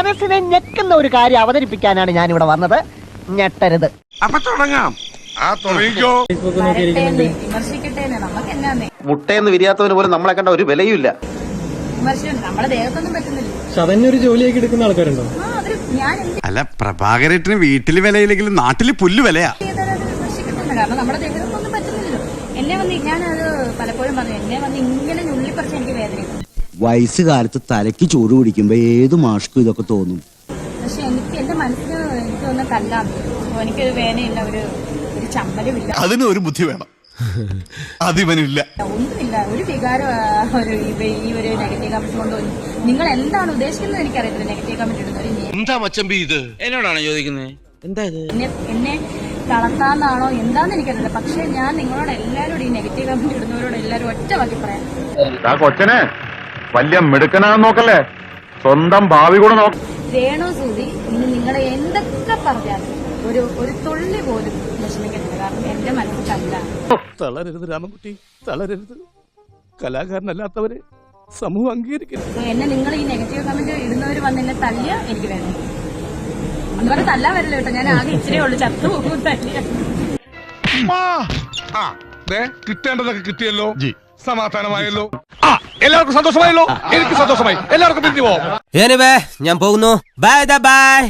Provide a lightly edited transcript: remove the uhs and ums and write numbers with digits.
മനസ്സിനെ ഞെക്കുന്ന ഒരു കാര്യം അവതരിപ്പിക്കാനാണ് ഞാൻ ഇവിടെ വന്നത്. ഞെട്ടരുത്. അപ്പൊ തുടങ്ങാം. തുടങ്ങിക്കോ. വിമർശിക്കട്ടെ, നമുക്ക് എന്നാന്നേ. മുട്ടയെന്ന് വിരിയാത്തവന് പോലും നമ്മളെ കണ്ട ഒരു വിലയും ഇല്ല. നമ്മുടെ ദേഹത്തൊന്നും പറ്റുന്നില്ല. അതന്നെ ഒരു ജോലിയാക്കി എടുക്കുന്ന ആൾക്കാരുണ്ടോ? അല്ല, പ്രഭാകരേട്ടന് വീട്ടില് വിലയില്ലെങ്കിലും നാട്ടില് പുല്ല് വിലയാ. വിമർശിക്കട്ടെ, കാരണം നമ്മുടെ ദേഹത്തൊന്നും പറ്റുന്നില്ലല്ലോ. എന്നെ വന്ന് ഞാനത് പലപ്പോഴും പറഞ്ഞു, എന്നെ വന്ന് ഇങ്ങനെ ഞുള്ളിപ്പറിച്ച് എനിക്ക് വേദനയും. വയസ്സുകാലത്ത് തലയ്ക്ക് ചോറ് പിടിക്കുമ്പോ ഏത് മാഷ്ക്കും ഇതൊക്കെ തോന്നും. പക്ഷെ എനിക്ക് എന്റെ മനസ്സിന് എനിക്ക് ഒന്ന് കല്ലാന്ന്, എനിക്കൊരു വേദനയില്ല, ഒരു ചമ്മലുമില്ല. അതിന് ഒരു ബുദ്ധി വേണം, അതിവനില്ല. ഒന്നുമില്ല, ഒരു വികാരം. ഈ ഒരു നെഗറ്റീവ് കമന്റ് കൊണ്ട് നിങ്ങൾ എന്താണ് ഉദ്ദേശിക്കുന്നത് എനിക്കറിയത്തില്ല. നെഗറ്റീവ് കമന്റ് ഇടുന്നത് എന്താ മച്ചമ്പി ഇത് എന്നോടാണ് ചോദിക്കുന്നത്? എന്താ ഇത്? എന്നെ കളത്താന്നാണോ എന്താന്ന് എനിക്കറിയില്ല. പക്ഷെ ഞാൻ നിങ്ങളോട് എല്ലാവരോടും, ഈ നെഗറ്റീവ് കമന്റ് ഇടുന്നവരോട് എല്ലാവരും ഒറ്റ വാക്കി പറയാം. കൊച്ചനെ വലിയ മിടുക്കനാന്ന് നോക്കല്ലേ, സ്വന്തം ഭാവി കൂടെ നോക്ക. രേണു സുധി ഇനി നിങ്ങളെ എന്തൊക്കെ പറഞ്ഞാലും ഒരു തുള്ളി പോലും വിഷമിക്കരുത്. കാരണം എന്റെ മനസ്സിൽ കല്ല. തളരരുത് രാമൻകുട്ടി, തളരരുത്. കലാകാരനല്ലാത്തവരെ സമൂഹം അംഗീകരിക്കരുത്. എന്നെ നിങ്ങൾ ഈ നെഗറ്റീവ് കമന്റ് ഇടുന്നവർ വന്ന് എന്നെ തല്ലിയ എനിക്ക് വേണം. അതുപോലെ തല്ലാൻ വരില്ല കേട്ടോ, ഞാൻ ആകെ ഇച്ചിരി ഉള്ളു, ചത്തു പോകും തല്ലിയ. കിട്ടേണ്ടതൊക്കെ കിട്ടിയല്ലോ, സമാധാനമായല്ലോ. എല്ലാവർക്കും സന്തോഷമായല്ലോ. എനിക്ക് സന്തോഷമായി. എല്ലാവർക്കും പിരിഞ്ഞു പോവാം. ഞാൻ പോകുന്നു. Bye bye.